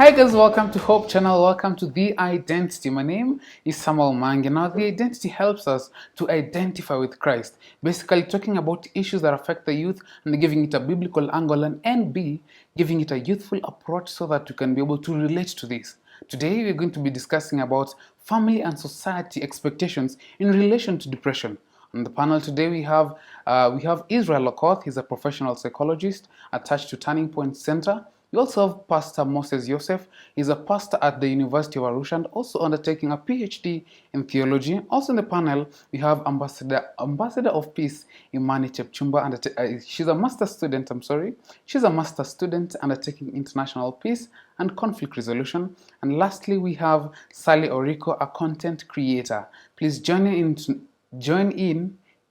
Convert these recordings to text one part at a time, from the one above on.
Hi guys, welcome to Hope Channel. Welcome to The Identity. My name is Samuel Maangi. Now, The Identity helps us to identify with Christ. Basically, talking about issues that affect the youth and giving it a biblical angle, and B, giving it a youthful approach so that you can be able to relate to this. Today, we're going to be discussing about family and society expectations in relation to depression. On the panel today, we have Israel Okoth. He's a professional psychologist attached to Turning Point Center. We also have Pastor Moses Yosef. He's a pastor at the University of Arusha and also undertaking a PhD in theology. Also in the panel, we have Ambassador of Peace, Imani Chepchumba. She's a master's student, She's a master's student undertaking international peace and conflict resolution. And lastly, we have Sally Oriko, a content creator. Please join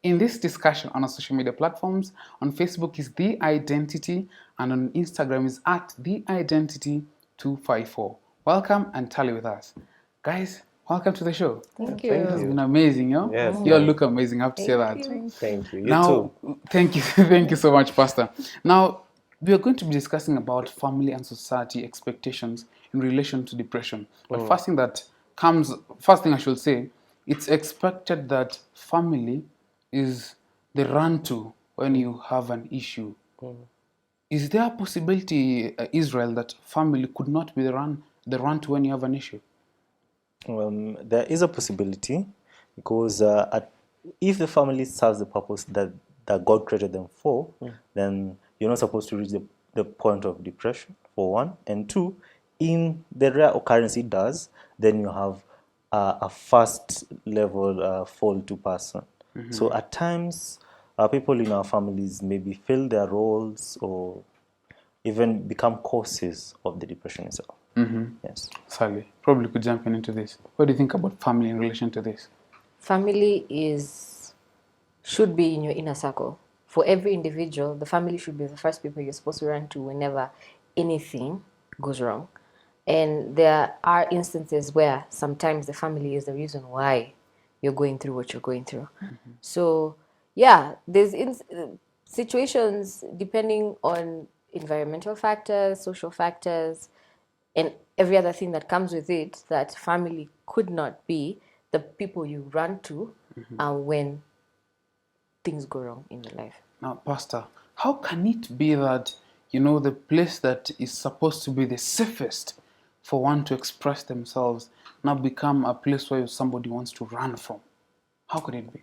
in this discussion on our social media platforms. On Facebook is The Identity, and on Instagram is at The Identity254. Welcome and tally with us. Guys, welcome to the show. Thank you. It's been amazing, yo? Yes, You all look amazing. I have to say that. Thank you. You Now, too. thank you. Thank you so much, Pastor. Now, we are going to be discussing about family and society expectations in relation to depression. But first thing I should say, it's expected that family is the run-to when you have an issue. Is there a possibility, Israel, that family could not be the run-to when you have an issue? There is a possibility because if the family serves the purpose that God created them for, then you're not supposed to reach the point of depression, for one. And two, in the rare occurrence it does, then you have a first level fall to person. So at times, people in our families maybe fill their roles or even become causes of the depression itself. Yes. Sally, probably could jump into this. What do you think about family in relation to this? Family should be in your inner circle. For every individual, the family should be the first people you're supposed to run to whenever anything goes wrong. And there are instances where sometimes the family is the reason why you're going through what you're going through. So, yeah, there's situations depending on environmental factors, social factors, and every other thing that comes with it, that family could not be the people you run to when things go wrong in your life. Now, Pastor, how can it be that, the place that is supposed to be the safest for one to express themselves now become a place where somebody wants to run from? How could it be?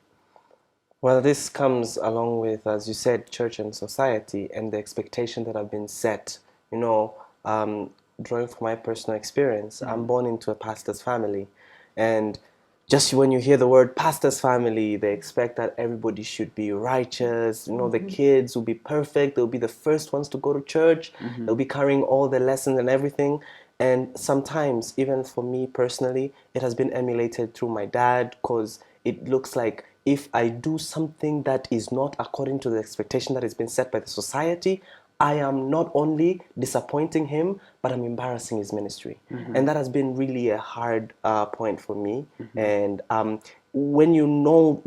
Well, this comes along with, as you said, church and society and the expectation that have been set. Drawing from my personal experience, I'm born into a pastor's family, and just when you hear the word pastor's family, they expect that everybody should be righteous. The kids will be perfect. They'll be the first ones to go to church. They'll be carrying all the lessons and everything. And sometimes, even for me personally, it has been emulated through my dad, because it looks like if I do something that is not according to the expectation that has been set by the society, I am not only disappointing him, but I'm embarrassing his ministry. And that has been really a hard point for me. And when you know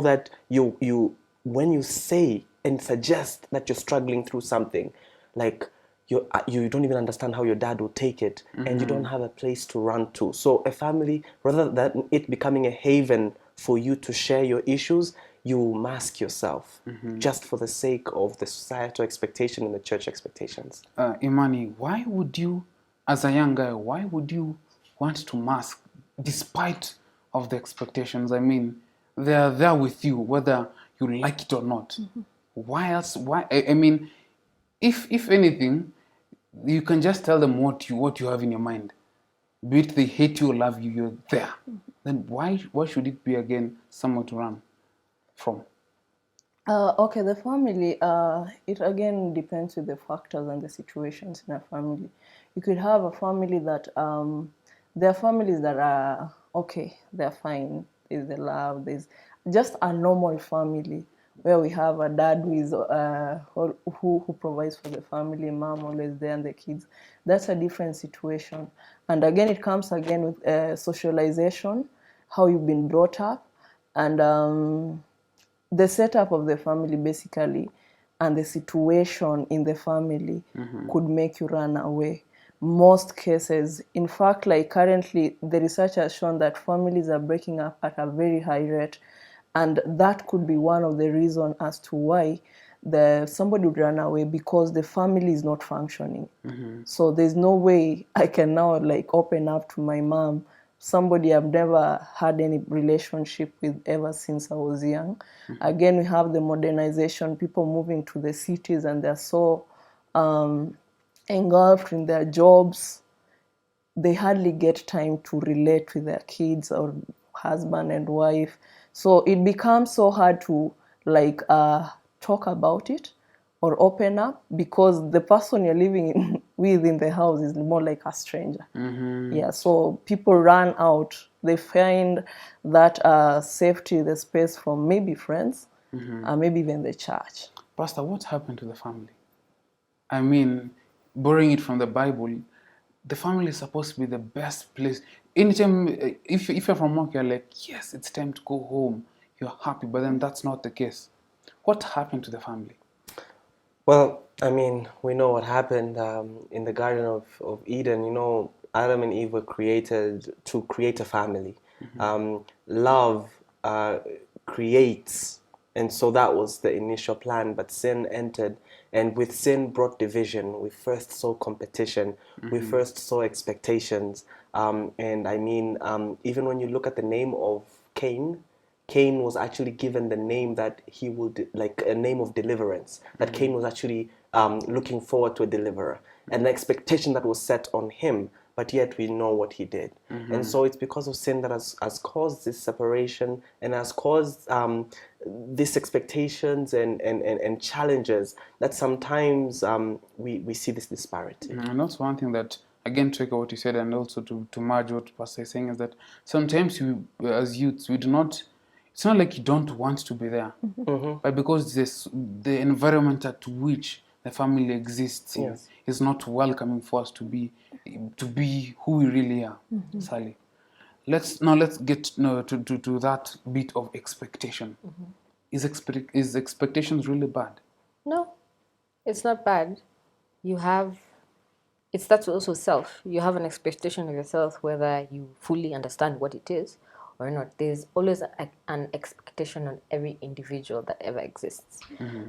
that when you say and suggest that you're struggling through something, like you don't even understand how your dad will take it, and you don't have a place to run to. So a family, rather than it becoming a haven for you to share your issues, you mask yourself just for the sake of the societal expectation and the church expectations. Imani, why would you, as a young guy, want to mask despite of the expectations? I mean, they are there with you, whether you like it or not. Why else? Why? I mean, if anything, you can just tell them what you have in your mind. Be it they hate you or love you, you're there. Then why should it be again somewhere to run from? Okay, the family, it again depends with the factors and the situations in a family. You could have a family that, there are families that are, okay, they're fine, there's the love, there's just a normal family where we have a dad who is, who provides for the family, mom always there and the kids. That's a different situation. And again, it comes again with socialization, how you've been brought up, and the setup of the family basically, and the situation in the family could make you run away. most cases. In fact, like currently, the research has shown that families are breaking up at a very high rate, and that could be one of the reasons as to why somebody would run away, because the family is not functioning. So there's no way I can now like open up to my mom, somebody I've never had any relationship with ever since I was young. Again, we have the modernization, people moving to the cities, and they're so engulfed in their jobs, they hardly get time to relate with their kids or husband and wife. So it becomes so hard to like talk about it or open up, because the person you're living with in the house is more like a stranger. Yeah, so people run out. They find that safety, the space from maybe friends, maybe even the church. Pastor, what happened to the family? I mean, borrowing it from the Bible, the family is supposed to be the best place. Anytime, if you're from work, you're like, yes, it's time to go home. You're happy, but then that's not the case. What happened to the family? Well, I mean, we know what happened in the Garden of Eden. You know, Adam and Eve were created to create a family. Love creates, and so that was the initial plan. But sin entered, and with sin brought division. We first saw competition. We first saw expectations. And I mean, even when you look at the name of Cain, Cain was actually given the name that he would, like a name of deliverance, that Cain was actually looking forward to a deliverer, and the expectation that was set on him, but yet we know what he did. And so it's because of sin that has caused this separation, and has caused these expectations and challenges that sometimes we see this disparity. And that's one thing that, again, to echo what you said, and also to merge what Pastor is saying, is that sometimes we, as youths, we do not, it's not like you don't want to be there, but because the environment at which the family exists in is not welcoming for us to be who we really are. Sally, let's get to that bit of expectation. Is expectations really bad? No, it's not bad. You have, it starts also self. You have an expectation of yourself, whether you fully understand what it is or not. There's always an expectation on every individual that ever exists.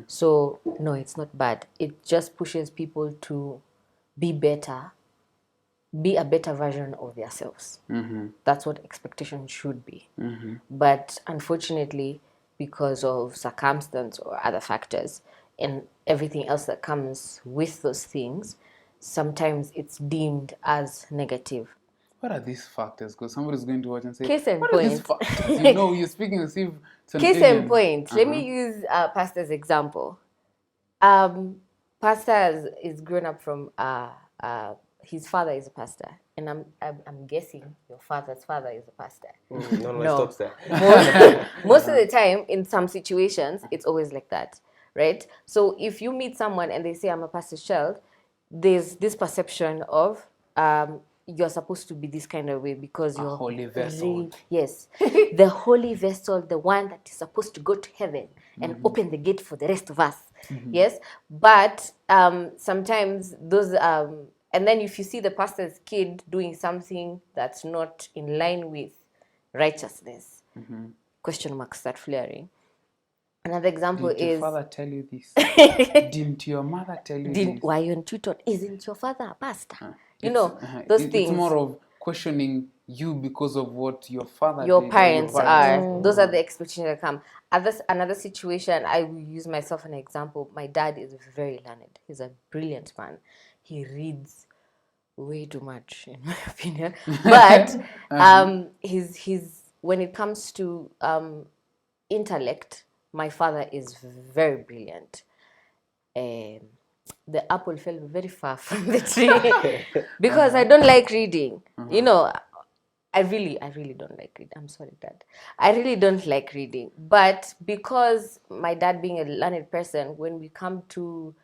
So no, it's not bad. It just pushes people to be better, be a better version of themselves. That's what expectation should be. But unfortunately, because of circumstance or other factors and everything else that comes with those things, sometimes it's deemed as negative. What are these factors? Because somebody's going to watch and say, Case in what are these point. factors? You know, you're speaking as if it's an Case alien. in point. Let me use Pastor's example. Pastor is grown up from his father is a pastor, and I'm guessing your father's father is a pastor. No, stop there. Most of the time, in some situations, it's always like that, right? So if you meet someone and they say, I'm a pastor's child, there's this perception of you're supposed to be this kind of way because you're holy vessel. Yes, the holy vessel, the one that is supposed to go to heaven and open the gate for the rest of us. Yes, but sometimes those and then if you see the pastor's kid doing something that's not in line with righteousness, question marks start flaring. Another example Did is, your father tell you this? Didn't your mother tell you this? why aren't you taught? Isn't your father a pastor? You know, those things. It's more of questioning you because of what your father Your did, or parents are. Those are Mhm. the expectations that come. Another situation, I will use myself an example. My dad is very learned. He's a brilliant man. He reads way too much, in my opinion. But he's when it comes to intellect, my father is very brilliant. The apple fell very far from the tree because I don't like reading. You know, I really don't like reading. I'm sorry, Dad. I really don't like reading. But because my dad being a learned person, when we come to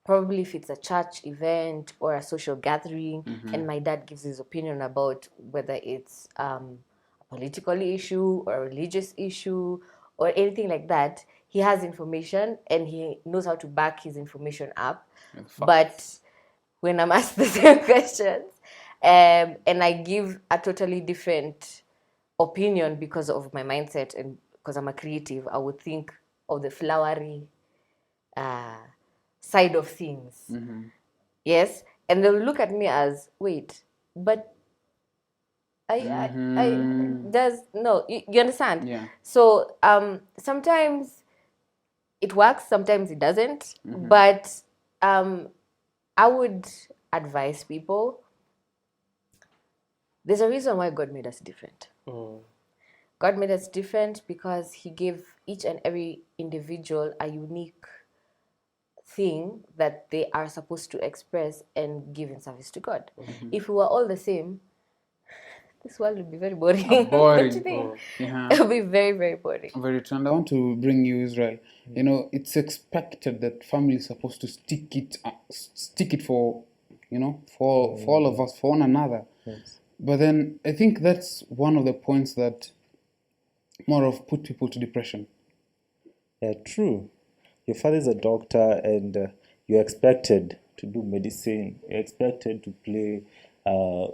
probably if it's a church event or a social gathering, and my dad gives his opinion about whether it's a political issue or a religious issue or anything like that, he has information and he knows how to back his information up. But when I'm asked the same questions, and I give a totally different opinion because of my mindset and because I'm a creative. I would think of the flowery side of things. Yes, and they'll look at me as, wait, but I does no, you understand? Yeah. So sometimes it works, sometimes it doesn't. But I would advise people, there's a reason why God made us different. God made us different because He gave each and every individual a unique thing that they are supposed to express and give in service to God. If we were all the same, this world would be very boring. Don't you think? Yeah. It would be very, very boring. Very true. And I want to bring you Israel. You know, it's expected that family is supposed to stick it for, for all of us, for one another. Yes. But then I think that's one of the points that more of put people to depression. Yeah, true. Your father is a doctor, and you're expected to do medicine. You're expected to play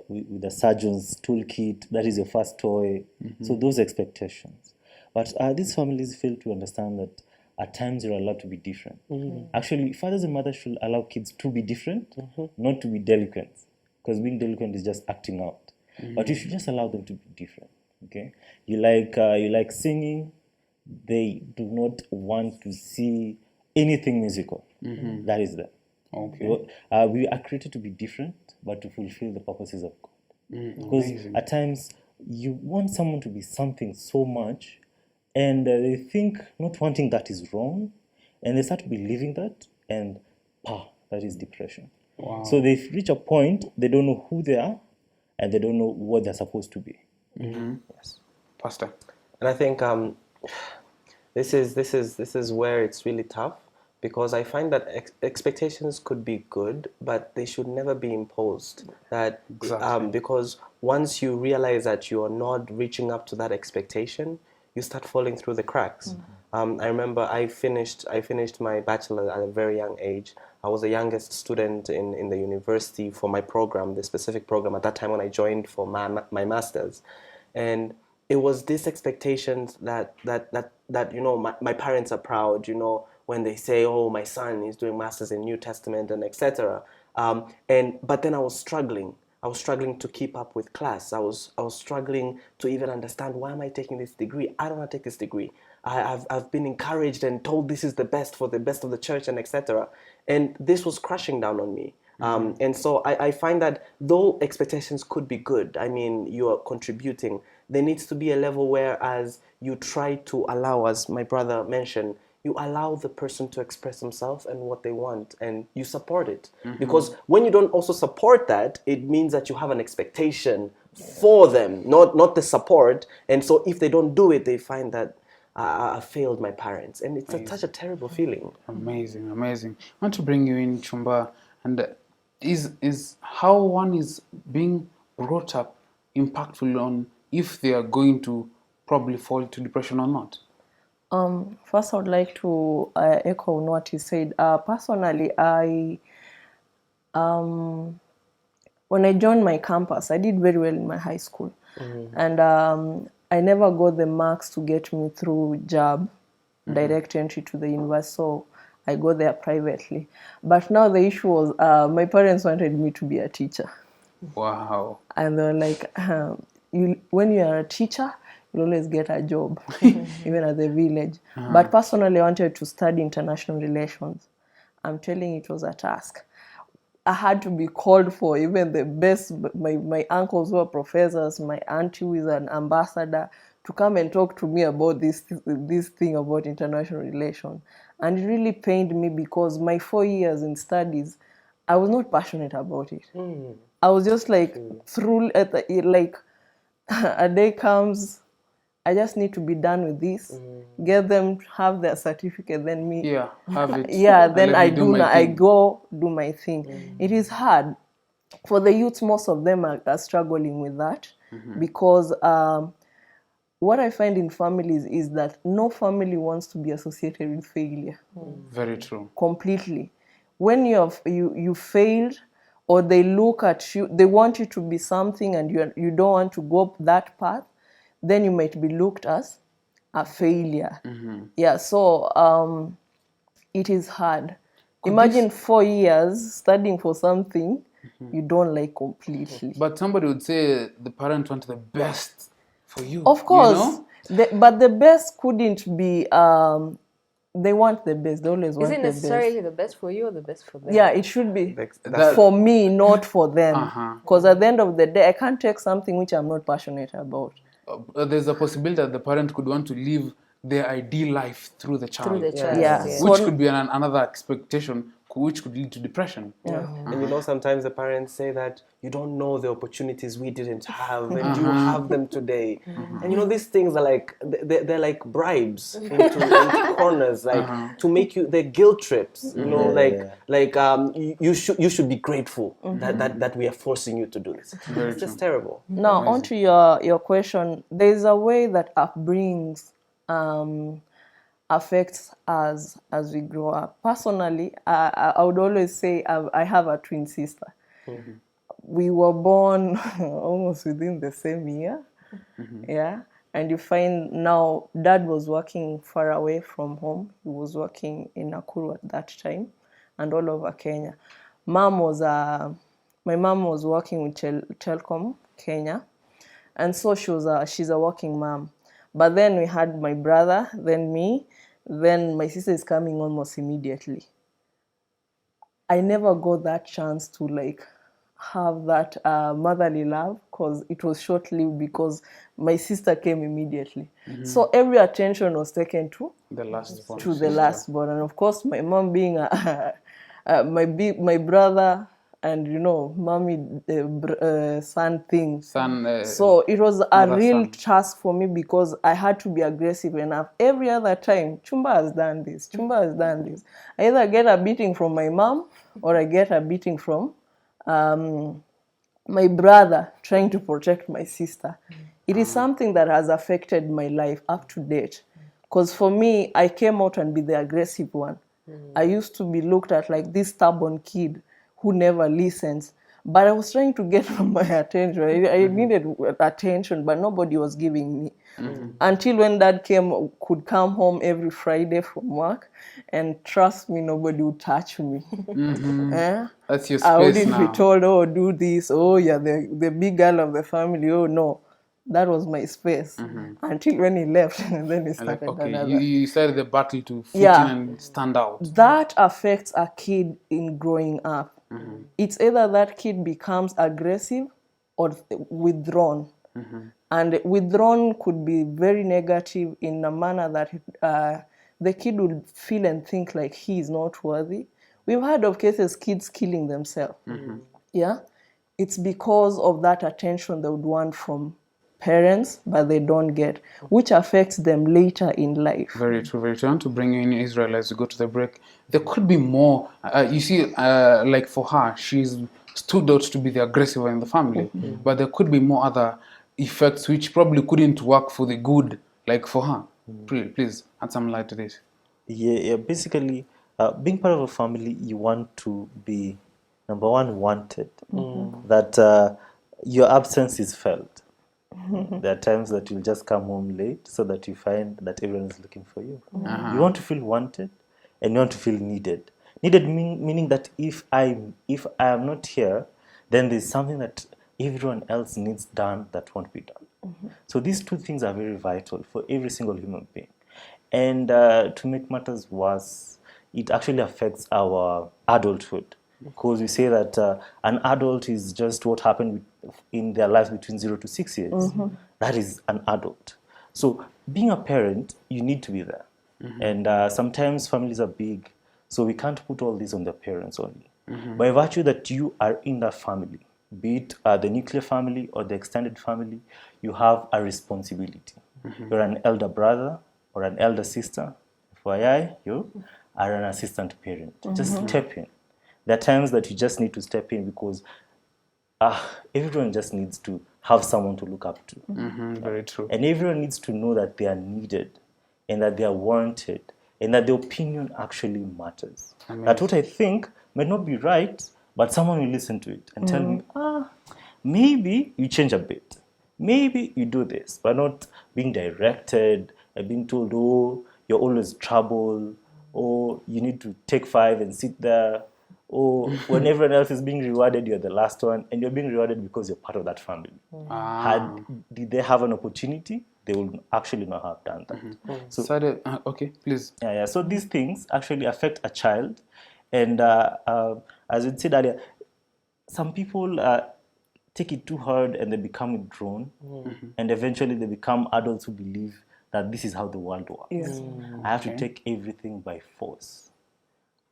with the surgeon's toolkit. That is your first toy. So those expectations. But these families fail to understand that at times you're allowed to be different. Actually, fathers and mothers should allow kids to be different, not to be delinquents. Because being delinquent is just acting out. But you should just allow them to be different. Okay, you like singing. They do not want to see anything musical. That is them. Okay. We are created to be different, but to fulfill the purposes of God. Because at times you want someone to be something so much, and they think not wanting that is wrong, and they start believing that, and that is depression. Wow. So they reach a point, they don't know who they are, and they don't know what they're supposed to be. Yes. Pastor. And I think this is where it's really tough, because I find that expectations could be good, but they should never be imposed. That Exactly. because once you realize that you are not reaching up to that expectation, you start falling through the cracks. I remember I finished my bachelor at a very young age. I was the youngest student in the university for my program, the specific program at that time when I joined for my master's. And it was this expectations that my parents are proud, when they say, oh, my son is doing masters in New Testament and etc. But then I was struggling to keep up with class. I was struggling to even understand, why am I taking this degree? I don't want to take this degree. I've been encouraged and told this is the best for the best of the church and etc. And this was crashing down on me. And so I find that though expectations could be good, I mean, you are contributing, there needs to be a level where, as you try to allow, as my brother mentioned, you allow the person to express themselves and what they want, and you support it. Because when you don't also support that, it means that you have an expectation for them, not the support. And so if they don't do it, they find that I failed my parents, and it's such a terrible feeling. Amazing. I want to bring you in, Chumba, and is how one is being brought up impactful on if they are going to probably fall into depression or not? First, I would like to echo on what he said. Personally, when I joined my campus, I did very well in my high school, and I never got the marks to get me through JAB, direct entry to the university. So I got there privately. But now the issue was, my parents wanted me to be a teacher. Wow. And they were like, when you are a teacher, you always get a job, even at the village. But personally, I wanted to study international relations. I'm telling you, it was a task. I had to be called for even the best, my uncles who are professors, my auntie who is an ambassador, to come and talk to me about this thing about international relations. And it really pained me, because my 4 years in studies, I was not passionate about it. I was just like, a day comes, I just need to be done with this, get them, have their certificate, then me. Yeah, have it. Yeah, then Let me do my I thing. go do my thing. It is hard. For the youth, most of them are struggling with that, because what I find in families is that no family wants to be associated with failure. Very true. Completely. When you failed, or they look at you, they want you to be something and you don't want to go that path, then you might be looked as a failure. Yeah, so it is hard. Imagine 4 years studying for something you don't like completely. But somebody would say the parent wants the best for you. Of course, You know? but the best couldn't be. They want the best. They always want Is it the best. necessarily the best for you or the best for them? Yeah, it should be That's for me, not for them. Because at the end of the day, I can't take something which I'm not passionate about. There's a possibility that the parent could want to live their ideal life through the child. Through the child. Yeah. yes. Which So- could be another expectation, which could lead to depression. And you know, sometimes the parents say that you don't know the opportunities we didn't have, and you have them today. And you know, these things are like they're like bribes into corners, like to make you. They're guilt trips. You know, you should be grateful that we are forcing you to do this. It's just terrible. Now, onto your question, there's a way that upbringings affects us as we grow up. Personally, I would always say I have a twin sister. We were born almost within the same year. Yeah. And you find now dad was working far away from home. He was working in Nakuru at that time and all over Kenya. My mom was working with Telcom Kenya. And so she's a working mom. But then we had my brother, then me, then my sister is coming almost immediately. I never got that chance to like have that motherly love because it was short-lived because my sister came immediately. So every attention was taken to The last born. the last born. And of course, my mom being my brother and, you know, mommy son thing. Son, So it was a mother, real son. task for me because I had to be aggressive enough. Every other time, Chumba has done this, Chumba has done this. I either get a beating from my mom or I get a beating from my brother trying to protect my sister. It is something that has affected my life up to date. Because for me, I came out and be the aggressive one. I used to be looked at like this stubborn kid who never listens. But I was trying to get my attention. I needed attention, but nobody was giving me. Until when dad could come home every Friday from work, and trust me, nobody would touch me. Eh? That's your I space wouldn't now. be told, oh, do this. Oh, yeah, the big girl of the family. Oh, no. That was my space. Until when he left, and then he And like, started okay, another. you started the battle to fit Yeah. in and stand out. That affects a kid in growing up. It's either that kid becomes aggressive or withdrawn. And withdrawn could be very negative in a manner that the kid would feel and think like he is not worthy. We've heard of cases kids killing themselves. Yeah, it's because of that attention they would want from parents, but they don't get, which affects them later in life. Very true, very true. I want to bring you in, Israel, as we go to the break. There could be more. You see, like for her, she's stood out to be the aggressive one in the family. But there could be more other effects which probably couldn't work for the good, like for her. Please add some light to this. Yeah, basically, being part of a family, you want to be, number one, wanted. That your absence is felt. There are times that you'll just come home late so that you find that everyone is looking for you. You want to feel wanted and you want to feel needed. Needed meaning that if I am not here, then there's something that everyone else needs done that won't be done. So these two things are very vital for every single human being. And to make matters worse, it actually affects our adulthood. Because we say that an adult is just what happened in their lives between 0 to 6 years. That is an adult. So being a parent, you need to be there. And sometimes families are big, so we can't put all this on the parents only. By virtue that you are in that family, be it the nuclear family or the extended family, you have a responsibility. You're an elder brother or an elder sister. FYI, you are an assistant parent. Just step in. There are times that you just need to step in because everyone just needs to have someone to look up to. Very true. And everyone needs to know that they are needed and that they are wanted and that their opinion actually matters. That what I think may not be right, But someone will listen to it and tell me, maybe you change a bit. Maybe you do this, but not being directed and being told, oh, you're always trouble, or you need to take 5 and sit there, or when everyone else is being rewarded, you're the last one, and you're being rewarded because you're part of that family. Did they have an opportunity, they would actually not have done that. Okay, please. Yeah. So these things actually affect a child, and as we said earlier, some people take it too hard and they become withdrawn, and eventually they become adults who believe that this is how the world works. Yes. I have to take everything by force.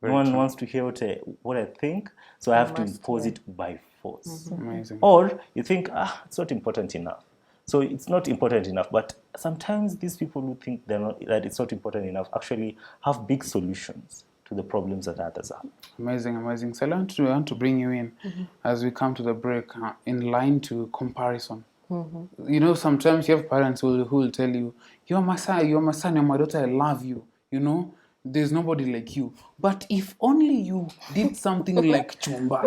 No one wants to hear what I think, so I have to impose it by force. Amazing. Or you think, it's not important enough. So it's not important enough, but sometimes these people who think that it's not important enough actually have big solutions to the problems that others have. Amazing. So I want to bring you in as we come to the break, in line to comparison. You know, sometimes you have parents who will tell you, you're my son, you're my daughter, I love you. You know, there's nobody like you. But if only you did something like Chumba,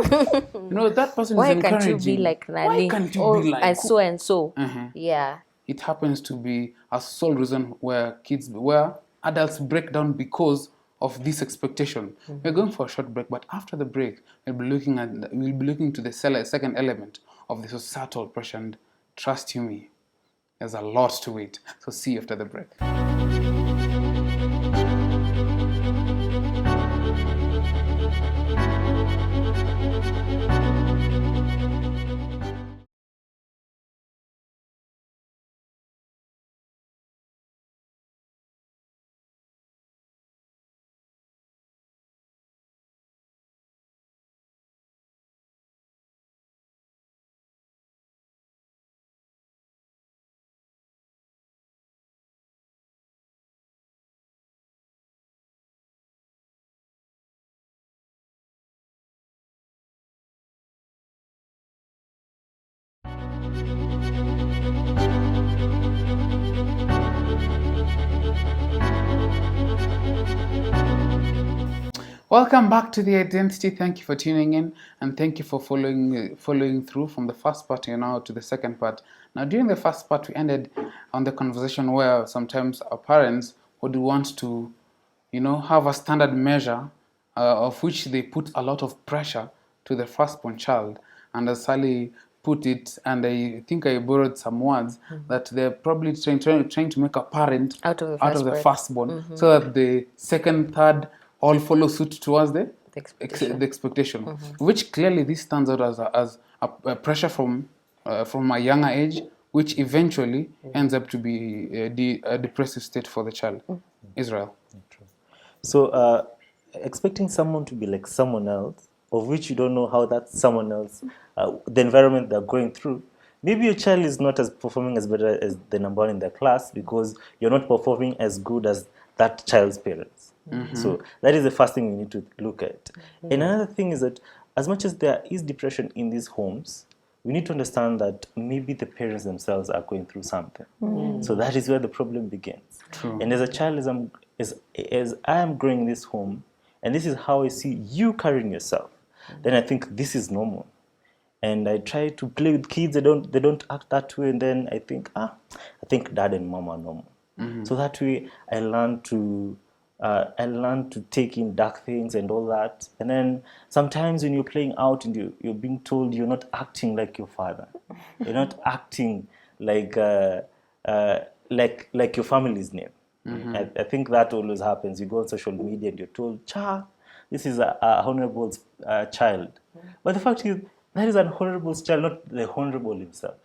you know, that person Why is encouraging. can't you be like Why Nani? can't you Or be like and so and so? Yeah. It happens to be a sole reason where adults break down because of this expectation. We're going for a short break, but after the break, we'll be looking to the second element of the societal pressure. And trust you me, there's a lot to it. So see you after the break. Welcome back to The Identity. Thank you for tuning in, and thank you for following through from the first part now to the second part. Now, during the first part, we ended on the conversation where sometimes our parents would want to, have a standard measure of which they put a lot of pressure to the firstborn child. And as Sally put it, and I think I borrowed some words, that they're probably trying to make a parent Out of the firstborn, so that the second, third all follow suit towards the expectation, which clearly this stands out as a pressure from a younger age, which eventually ends up to be a depressive state for the child. Israel. So expecting someone to be like someone else, of which you don't know how that someone else, the environment they're going through, maybe your child is not performing as better as the number one in their class because you're not performing as good as that child's parents. So that is the first thing we need to look at. And another thing is that as much as there is depression in these homes, we need to understand that maybe the parents themselves are going through something. So that is where the problem begins. True. And as a child, as I am growing in this home, and this is how I see you carrying yourself, then I think this is normal. And I try to play with kids, they don't act that way, and then I think dad and mom are normal. So that way I learn to take in dark things and all that. And then sometimes when you're playing out and you're being told you're not acting like your father, you're not acting like your family's name. I think that always happens. You go on social media and you're told, this is a honorable child. But the fact is, that is an honorable child, not the honorable himself.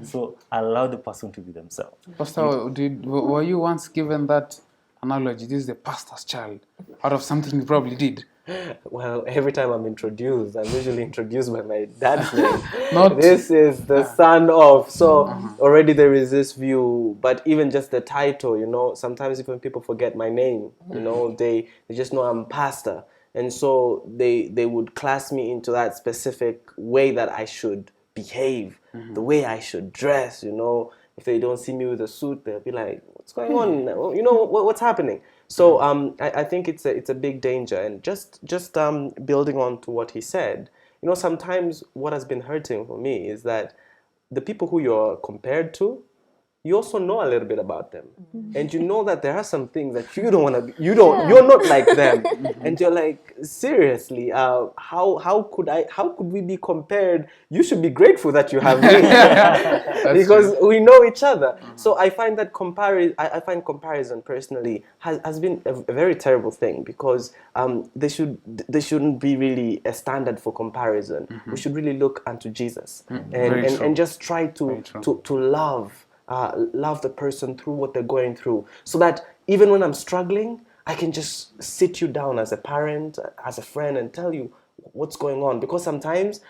So allow the person to be themselves. Pastor, were you once given that analogy? This is the pastor's child, out of something you probably did. Well, every time I'm introduced, I'm usually introduced by my dad's name. This is the son of. So already there is this view, but even just the title, sometimes even people forget my name, they just know I'm pastor. And so they would class me into that specific way that I should behave, the way I should dress, If they don't see me with a suit, they'll be like, what's going on? What's happening? So I think it's a big danger. And just building on to what he said, you know, sometimes what has been hurting for me is that the people who you're compared to, you also know a little bit about them, and you know that there are some things that you don't want to. You're not like them, and you're like, seriously, how could we be compared? You should be grateful that you have me, because we know each other. So I find that I find comparison personally has been a very terrible thing, because they shouldn't be really a standard for comparison. We should really look unto Jesus, and just try to love the person through what they're going through, so that even when I'm struggling, I can just sit you down as a parent, as a friend, and tell you what's going on. Because sometimes,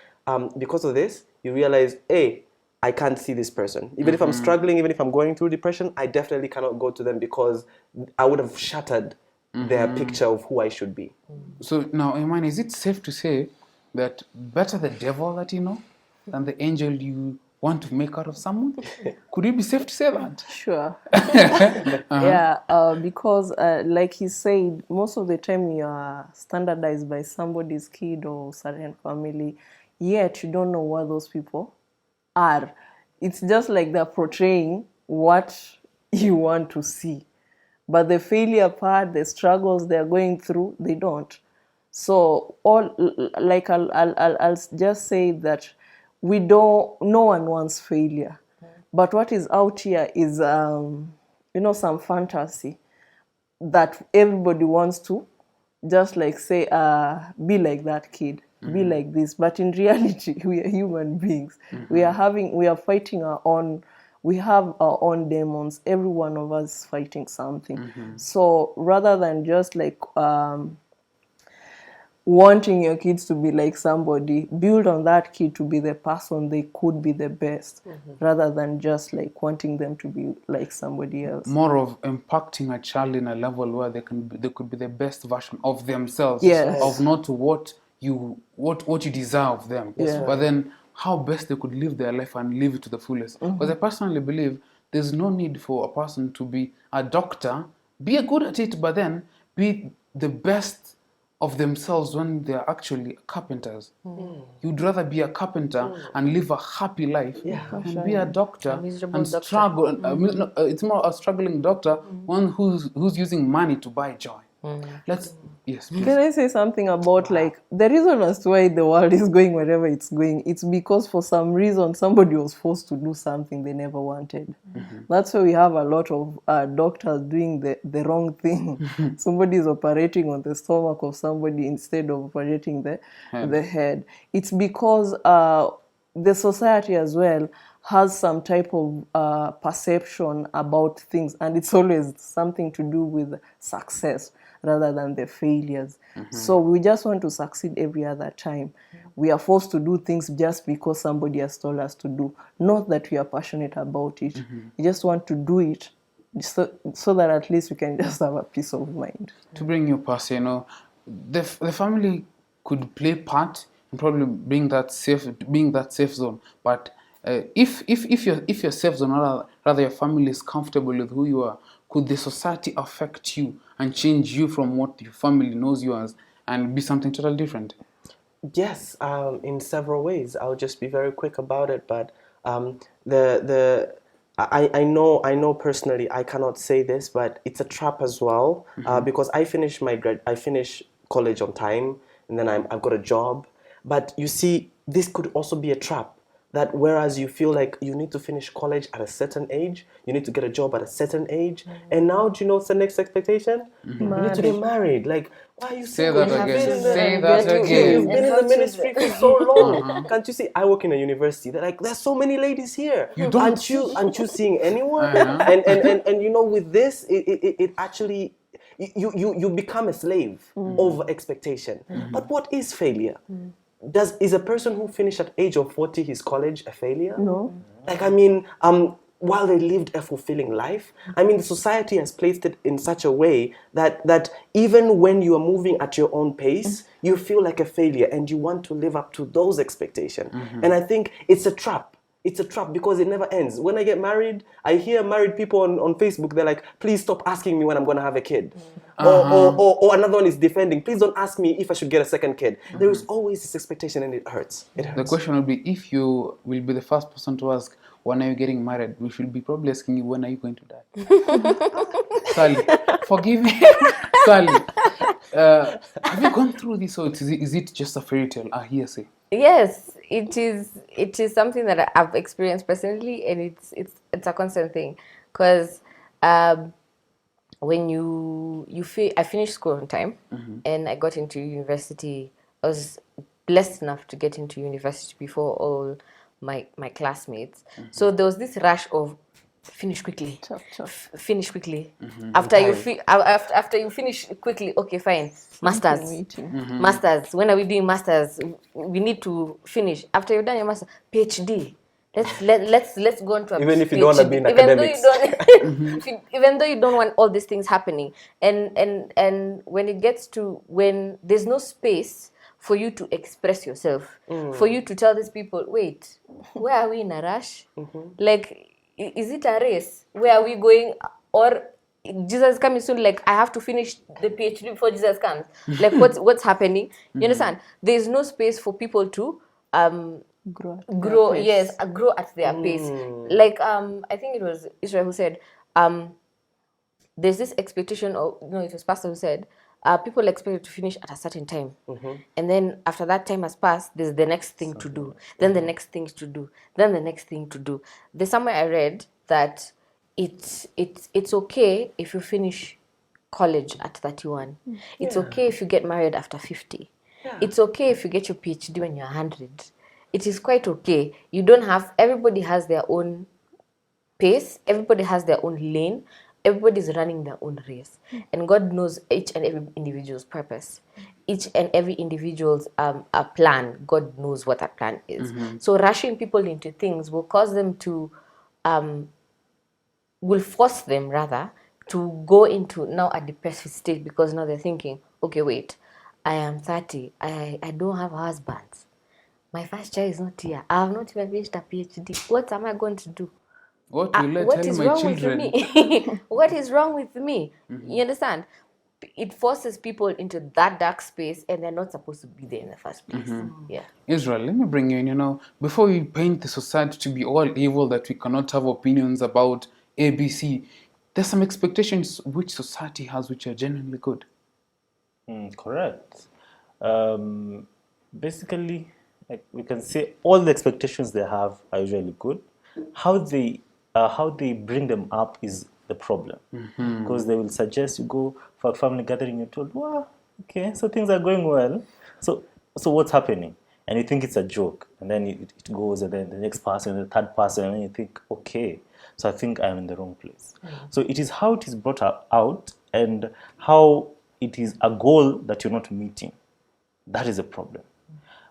because of this, you realize, hey, I can't see this person. Even if I'm struggling, even if I'm going through depression, I definitely cannot go to them, because I would have shattered their picture of who I should be. So now, Iman, is it safe to say that better the devil that you know than the angel you want to make out of someone? Could it be safe to say that? Sure. Because like he said, most of the time you are standardized by somebody's kid or certain family, yet you don't know what those people are. It's just like they're portraying what you want to see. But the failure part, the struggles they're going through, they don't. So I'll just say that no one wants failure. But what is out here is, some fantasy that everybody wants to just like say, be like that kid, be like this. But in reality, we are human beings. We are fighting we have our own demons. Every one of us is fighting something. So rather than just like, wanting your kids to be like somebody, build on that kid to be the person they could be the best, rather than just like wanting them to be like somebody else. More of impacting a child in a level where they could be the best version of themselves, Yes. of not what you desire of them, but then how best they could live their life and live it to the fullest. Because I personally believe there's no need for a person to be a doctor, be good at it, but then be the best of themselves when they're actually carpenters. You'd rather be a carpenter and live a happy life than be a doctor and struggle. It's more a struggling doctor, one who's using money to buy joy. Yes, please. Can I say something about like the reason as to why the world is going wherever it's going? It's because for some reason somebody was forced to do something they never wanted. That's why we have a lot of doctors doing the wrong thing. Somebody is operating on the stomach of somebody instead of operating the head. It's because the society as well has some type of perception about things, and it's always something to do with success rather than the failures. So we just want to succeed every other time. We are forced to do things just because somebody has told us to do, not that we are passionate about it. We just want to do it so that at least we can just have a peace of mind. To bring you past, the family could play part in probably being that safe zone. But if your safe zone, rather your family is comfortable with who you are, could the society affect you and change you from what your family knows you as and be something totally different? Yes, in several ways. I'll just be very quick about it, but I know personally I cannot say this, but it's a trap as well, because I finished college on time, and then I've got a job. But you see, this could also be a trap. That whereas you feel like you need to finish college at a certain age, you need to get a job at a certain age, and now do you know what's the next expectation? You need to get married. Like, why are you single? Say that You've been in the ministry for so long. Can't you see? I work in a university. They're like, there's so many ladies here. Aren't you seeing anyone? And with this, it actually you become a slave of expectation. But what is failure? Is a person who finished at age of 40 his college a failure? No. Like, while they lived a fulfilling life, the society has placed it in such a way that even when you are moving at your own pace, you feel like a failure and you want to live up to those expectations. And I think it's a trap. it's a trap because it never ends. When I get married, I hear married people on Facebook, they're like, please stop asking me when I'm going to have a kid. Or another one is defending, please don't ask me if I should get a second kid. There is always this expectation and it hurts. It hurts. The question will be, if you will be the first person to ask, when are you getting married? We should be probably asking you, when are you going to die? Sally, forgive me. Sally, have you gone through this, or is it just a fairy tale, a hearsay? Yes, it is. It is something that I've experienced personally, and it's a constant thing. Because when I finished school on time, and I got into university. I was blessed enough to get into university before all my classmates. So there was this rush of finish quickly, finish quickly. After you finish quickly, okay, fine. Masters, masters. When are we doing masters? We need to finish. After you've done your master, PhD. Let's go on to a even if you PhD. don't want to be in academics. Even though you don't want all these things happening, and when it gets to when there's no space for you to express yourself, for you to tell these people, wait, where are we in a rush? Like, is it a race? Where are we going? Or Jesus is coming soon, like I have to finish the PhD before Jesus comes. Like what's happening? You understand? There's no space for people to grow at their pace. Like I think it was Israel who said there's this expectation of, no, it was Pastor who said people expect you to finish at a certain time, and then after that time has passed, there's the next thing to do, then the next thing to do, then the next thing to do. There's somewhere I read that it's okay if you finish college at 31. It's okay if you get married after 50. It's okay if you get your PhD when you're 100. It is quite okay. You don't have, everybody has their own pace, everybody has their own lane, everybody's running their own race, and God knows each and every individual's purpose, each and every individual's a plan. God knows what that plan is. So rushing people into things will cause them to will force them rather to go into now a depressive state, because now they're thinking, okay, wait, I am 30, I don't have a husband, my first child is not here, I have not even finished a PhD, what am I going to do? What will I tell my children? With me? What is wrong with me? You understand? It forces people into that dark space, and they're not supposed to be there in the first place. Yeah. Israel, let me bring you in. Before we paint the society to be all evil, that we cannot have opinions about ABC, there's some expectations which society has which are genuinely good. Correct. Basically, like we can say all the expectations they have are usually good. How they bring them up is the problem, because they will suggest you go for a family gathering. You're told, well, okay, so things are going well. So what's happening? And you think it's a joke, and then it goes, and then the next person, the third person, and then you think, okay, so I think I'm in the wrong place. So it is how it is brought out, and how it is a goal that you're not meeting. That is a problem,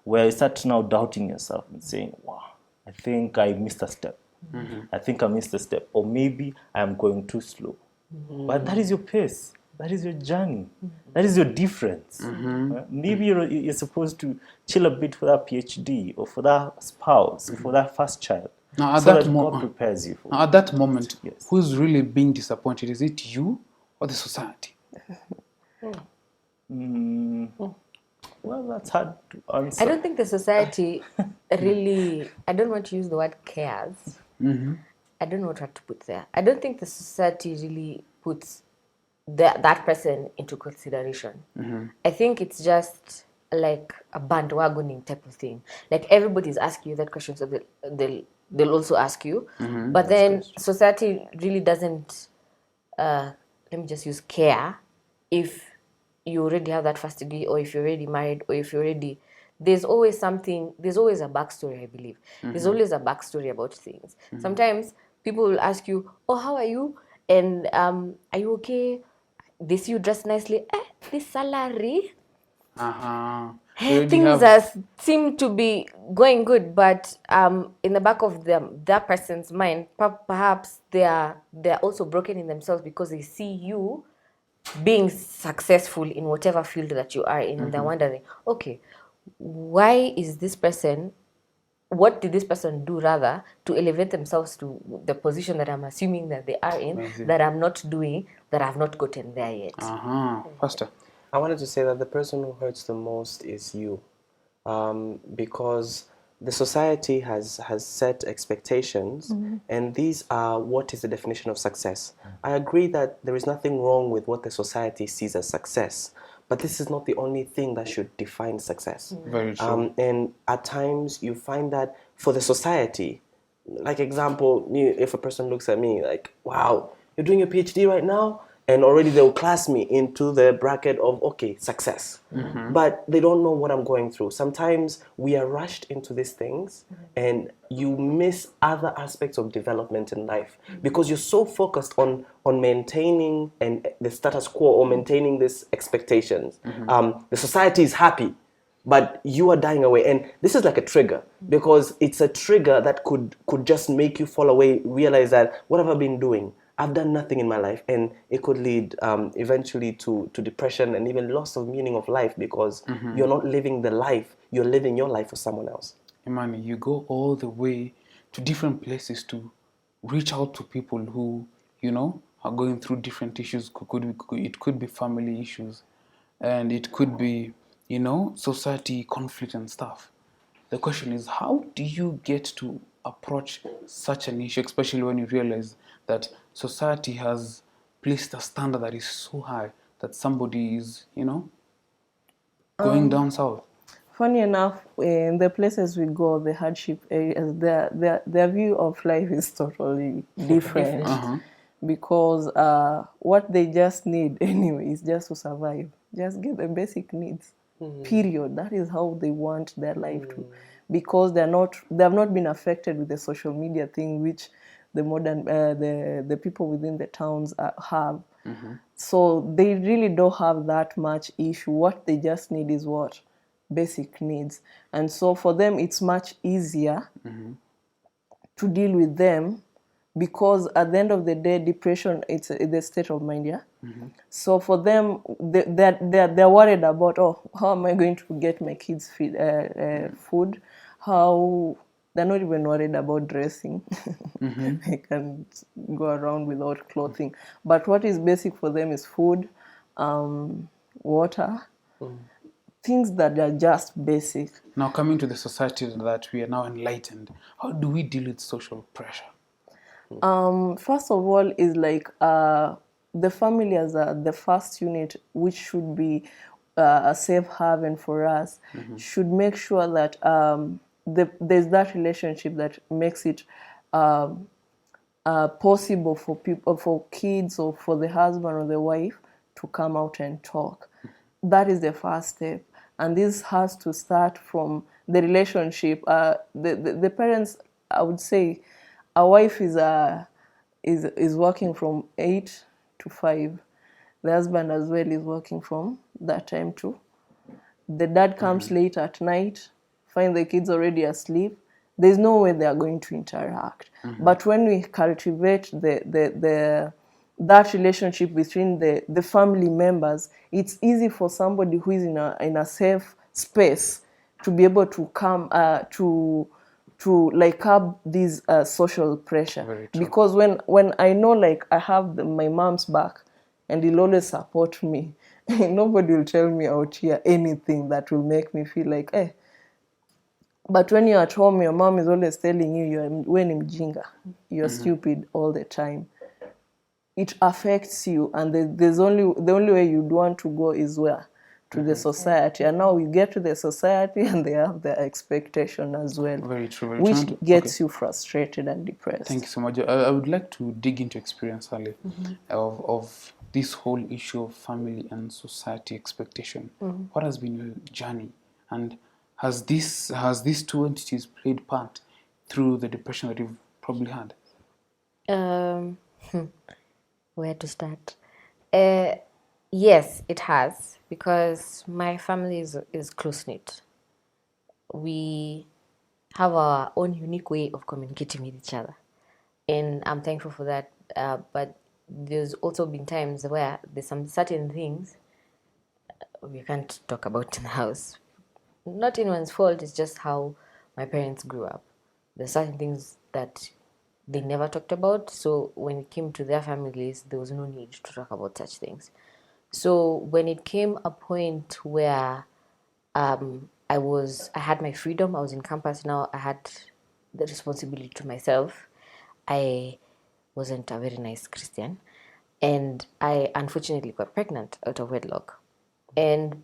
where you start now doubting yourself and saying, wow, I think I missed a step. I think I missed a step, or maybe I'm going too slow. But that is your pace. That is your journey. That is your difference. Maybe you're supposed to chill a bit for that PhD, or for that spouse, or for that first child. Now, at so that God prepares you for. Now, at that moment, Yes. who's really being disappointed? Is it you or the society? Well, that's hard to answer. I don't think the society really, I don't want to use the word cares. I don't know what to put there. I don't think the society really puts that person into consideration. I think it's just like a bandwagoning type of thing. Like everybody's asking you that question, so they'll also ask you. But then society really doesn't, let me just use care, if you already have that first degree, or if you're already married, or if you're already, there's always a backstory, I believe. There's always a backstory about things. Sometimes people will ask you, oh, how are you? And are you okay? They see you dressed nicely. This salary? Things seem to be going good, but in the back of that person's mind, perhaps they're also broken in themselves, because they see you being successful in whatever field that you are in. And they're wondering, okay, why is this person what did this person do rather to elevate themselves to the position that I'm assuming that they are in, I see. that I'm not doing, that I've not gotten there yet. Pastor. I wanted to say that the person who hurts the most is you, because the society has set expectations, and these are what is the definition of success. I agree that there is nothing wrong with what the society sees as success, but this is not the only thing that should define success. Very true. And at times you find that for the society, like example, if a person looks at me like, wow, you're doing your PhD right now, and already they'll class me into the bracket of, okay, success. But they don't know what I'm going through. Sometimes we are rushed into these things, and you miss other aspects of development in life because you're so focused on maintaining and the status quo, or maintaining these expectations. The society is happy, but you are dying away, and this is like a trigger, because it's a trigger that could just make you fall away, realize that what have I been doing? I've done nothing in my life, and it could lead eventually to depression and even loss of meaning of life, because you're not living the life, you're living your life for someone else. Imani, you go all the way to different places to reach out to people who, are going through different issues. It could be family issues, and it could be, society conflict and stuff. The question is, how do you get to approach such an issue, especially when you realize that society has placed a standard that is so high that somebody is, going down south? Funny enough, in the places we go, the hardship areas, their view of life is totally different. Because what they just need anyway is just to survive, just get the basic needs. Period. That is how they want their life to, because they have not been affected with the social media thing, which the modern the people within the towns have. So they really don't have that much issue. What they just need is what? Basic needs. And so for them, it's much easier to deal with them, because at the end of the day, depression, it's the state of mind, yeah? So for them, they're worried about, how am I going to get my kids food? How they're not even worried about dressing. They can go around without clothing. But what is basic for them is food, water, things that are just basic. Now, coming to the society that we are now enlightened, how do we deal with social pressure? First of all, is like the family as the first unit, which should be a safe haven for us, should make sure that there's that relationship that makes it possible for people, for kids, or for the husband or the wife to come out and talk. That is the first step, and this has to start from the relationship. The parents, I would say, a wife is working from 8 to 5. The husband as well is working from that time too. The dad comes late at night, find the kids already asleep. There's no way they are going to interact. But when we cultivate that relationship between the family members, it's easy for somebody who is in a safe space to be able to come to like have this social pressure. Because when I know, like, I have my mom's back and he'll always support me, nobody will tell me out here anything that will make me feel like, eh. But when you're at home, your mom is always telling you you're mjinga, you're stupid all the time. It affects you, and the only way you'd want to go is where? To the society. And now we get to the society and they have their expectation as well. Very true. Which gets you frustrated and depressed. Thank you so much. I would like to dig into experience, Ali, of this whole issue of family and society expectation. What has been your journey? And has these two entities played part through the depression that you've probably had? Where to start? Yes, it has, because my family is close-knit. We have our own unique way of communicating with each other, and I'm thankful for that. But there's also been times where there's some certain things we can't talk about in the house. Not anyone's fault, it's just how my parents grew up. There's certain things that they never talked about. So when it came to their families, there was no need to talk about such things. So when it came a point where I had my freedom, I was in campus now, I had the responsibility to myself. I wasn't a very nice Christian, and I unfortunately got pregnant out of wedlock. And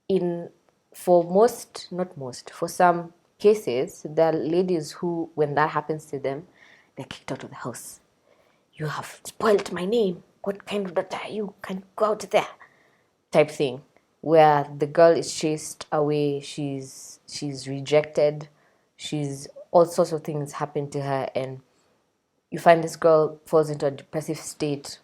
in for most, not most, for some cases, there are ladies who, when that happens to them, they're kicked out of the house. You have spoiled my name. What kind of daughter are you? Can go out there, type thing, where the girl is chased away. She's rejected. She's all sorts of things happen to her, and you find this girl falls into a depressive state,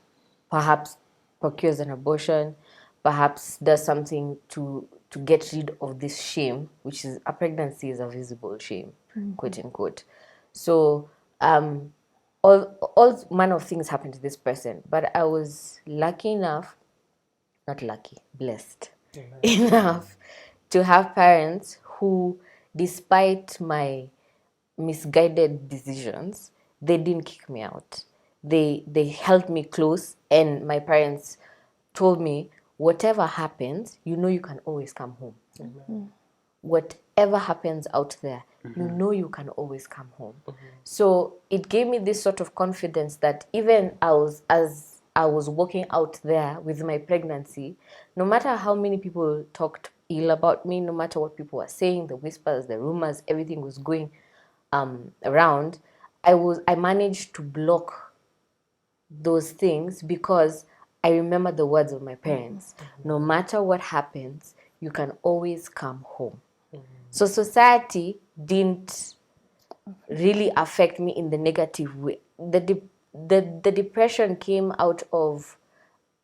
perhaps procures an abortion, perhaps does something to get rid of this shame, which is a pregnancy is a visible shame, quote unquote. So all manner of things happen to this person, but I was lucky enough, not lucky, blessed enough to have parents who, despite my misguided decisions, they didn't kick me out. They held me close, and my parents told me, whatever happens, you know you can always come home. Whatever happens out there, you know you can always come home. So it gave me this sort of confidence that even as I was walking out there with my pregnancy, no matter how many people talked ill about me, no matter what people were saying, the whispers, the rumors, everything was going around, I managed to block those things because I remember the words of my parents. No matter what happens, you can always come home. So society didn't really affect me in the negative way. The depression came out of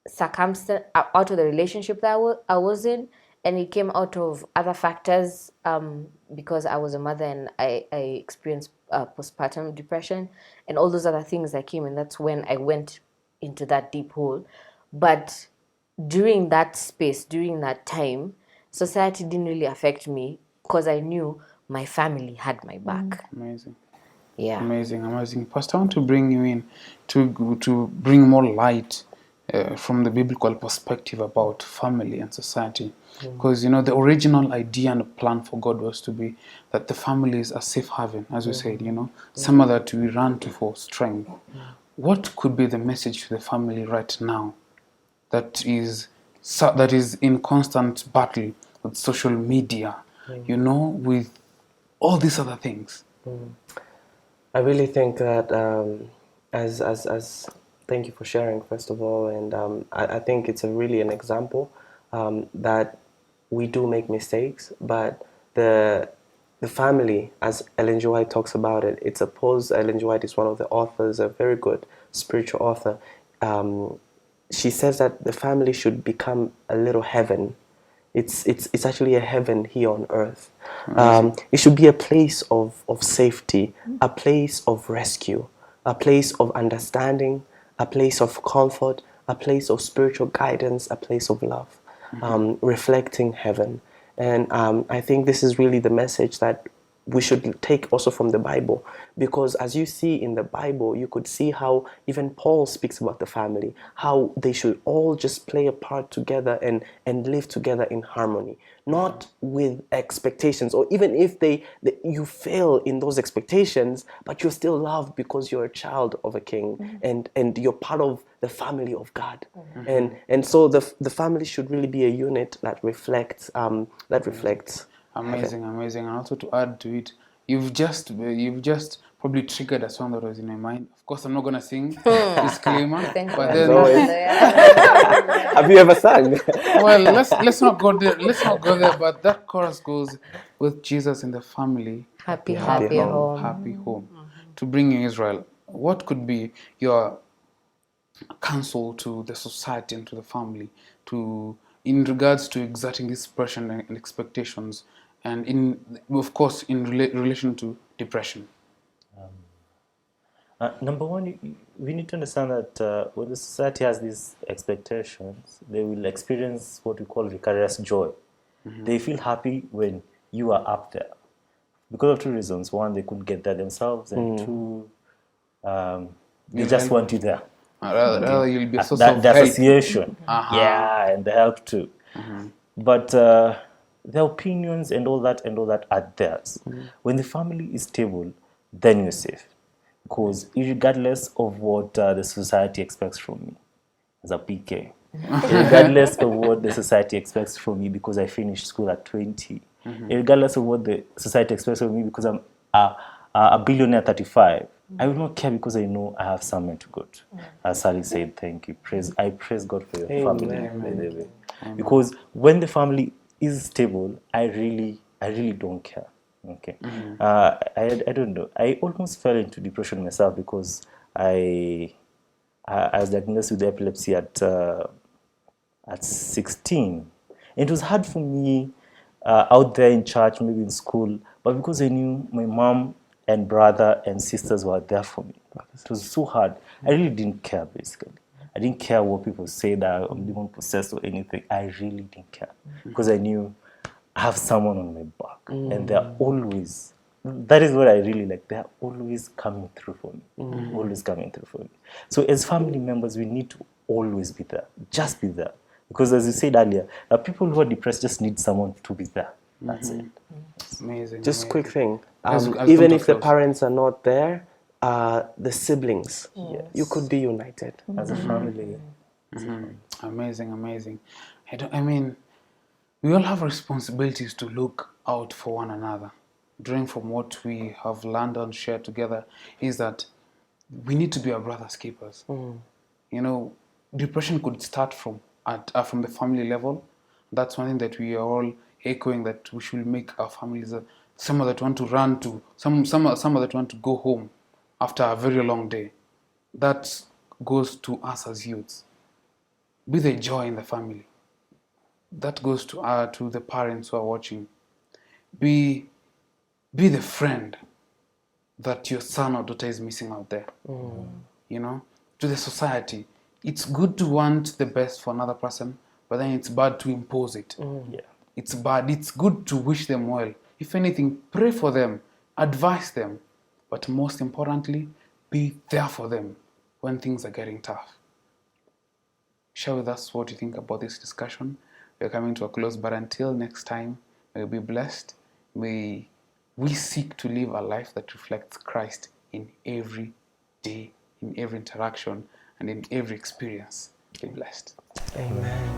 circumstance, out of the relationship that I was in, and it came out of other factors, because I was a mother and I experienced postpartum depression and all those other things that came, and that's when I went into that deep hole. But during that space, during that time, society didn't really affect me because I knew my family had my back. Amazing. Yeah. Amazing. Pastor, I want to bring you in to bring more light from the biblical perspective about family and society. Because, you know, the original idea and plan for God was to be that the family is a safe haven, as we said, you know, somewhere that we run to for strength. What could be the message to the family right now that is in constant battle with social media, you know, with all these other things? I really think that as thank you for sharing, first of all, and I think it's really an example that we do make mistakes, but the family, as Ellen G. White talks about it, it's opposed. Ellen G. White is one of the authors, a very good spiritual author. She says that the family should become a little heaven. It's actually a heaven here on earth. It should be a place of safety, a place of rescue, a place of understanding, a place of comfort, a place of spiritual guidance, a place of love, reflecting heaven. And I think this is really the message that we should take also from the Bible, because as you see in the Bible, you could see how even Paul speaks about the family, how they should all just play a part together and live together in harmony, not with expectations, or even if you fail in those expectations, but you're still loved because you're a child of a king, and you're part of the family of God. And so the family should really be a unit that reflects Amazing. And also to add to it, you've just probably triggered a song that was in my mind. Of course, I'm not gonna sing disclaimer, but then Have you ever sung? well, let's not go there. Let's not go there. But that chorus goes, with Jesus in the family, Happy home. happy home. To bring in Israel, what could be your counsel to the society and to the family in regards to exerting this pressure and expectations, and of course in relation to depression? Number one, we need to understand that when the society has these expectations, they will experience what we call vicarious joy. They feel happy when you are up there. because of two reasons. One, they couldn't get there themselves, and two, they just help. want you there. Rather you'll be a source That of the help. association, yeah, and the help too. But their opinions and all that are theirs. When the family is stable, then you're safe, because regardless of what the society expects from me as a PK, regardless of what the society expects from me because I finished school at 20, regardless of what the society expects from me because I'm a billionaire at 35, I will not care because I know I have somewhere to go to. As Sally said, thank you. I praise God for your family, by the way. Because when the family is stable, I really don't care. Okay, I don't know. I almost fell into depression myself because I was diagnosed with epilepsy at 16. And it was hard for me out there in church, maybe in school, but because I knew my mom and brother and sisters were there for me. It was so hard. I really didn't care, basically. I didn't care what people say that I'm demon possessed or anything. I really didn't care because I knew I have someone on my back, and they're always. That is what I really like. They're always coming through for me. Always coming through for me. So as family members, we need to always be there. Just be there. Because as you said earlier, people who are depressed just need someone to be there. That's it. Amazing. Just quick thing. As Even come if to the close. parents are not there, the siblings, you could be united. As a family. Amazing. I mean, we all have responsibilities to look out for one another. Drawing from what we have learned and shared together is that we need to be our brother's keepers. You know, depression could start from the family level. That's one thing that we are all echoing, that we should make our families someone that want to run to, someone that want to go home after a very long day. That goes to us as youths. Be the joy in the family. That goes to the parents who are watching. Be the friend that your son or daughter is missing out there. You know, to the society, it's good to want the best for another person, but then it's bad to impose it. Yeah. It's bad. It's good to wish them well. If anything, pray for them, advise them, but most importantly, be there for them when things are getting tough. Share with us what you think about this discussion. We're coming to a close, but until next time, may you be blessed. May we seek to live a life that reflects Christ in every day, in every interaction, and in every experience. Be blessed. Amen.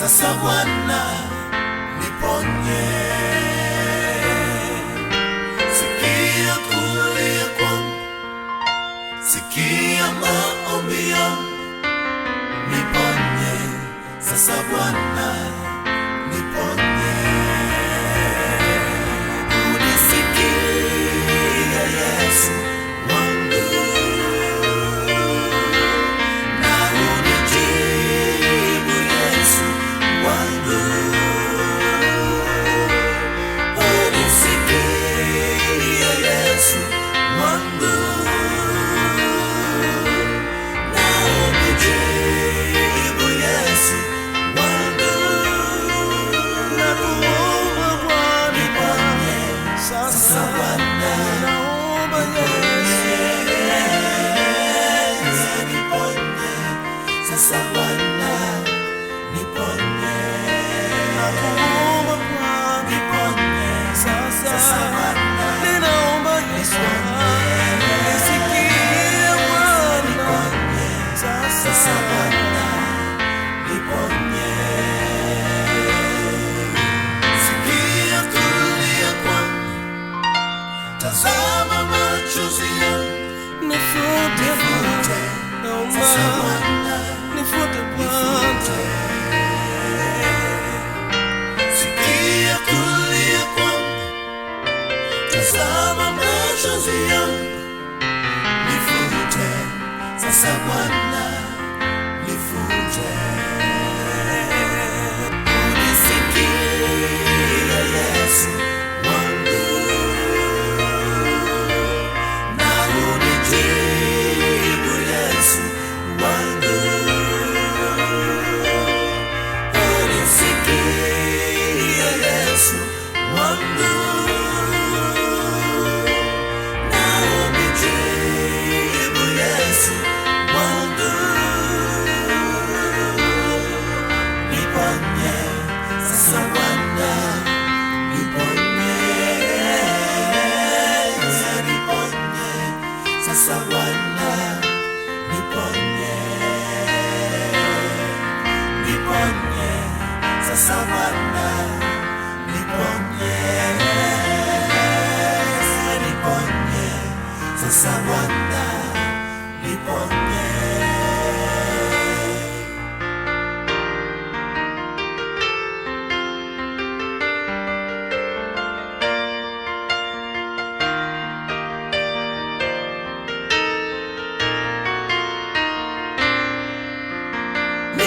Sasa Bwana niponye. Yesu wangu, na unijibu Yesu wangu, nakuomba Bwana, sasa Bwana, naomba Yesu niponye, sasa Bwana niponye, nakuomba Bwana niponye, sasa Bwana ninaomba Yesu nisikie Bwana, sasa Bwana niponye, sikia kulia kwangu, tazama machozi yangu, nifute naomba nifute Bwana, sikia kulia kwangu, tazama machozi yangu, nifute sasa Bwana, nifute, unisikie Yesu wangu, na unijibu Yesu wangu, unisikie Yesu wangu, na unijibu Yesu wangu, niponye sasa Bwana, niponye, niponye sasa Bwana, niponye, niponye sasa Bwana, niponye, niponye sasa Bwana, niponye.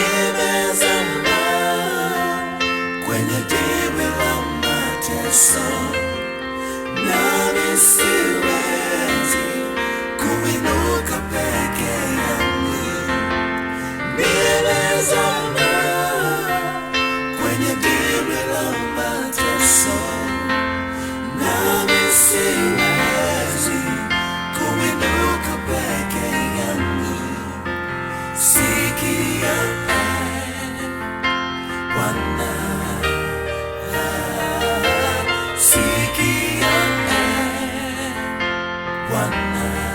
Nimezama kwenye dimbwi la mateso, nami siwezi kuinuka peke yangu. Nimezama kwenye dimbwi la mateso, nami siwezi kuinuka peke yangu. Sikia Bwana, sikia Bwana.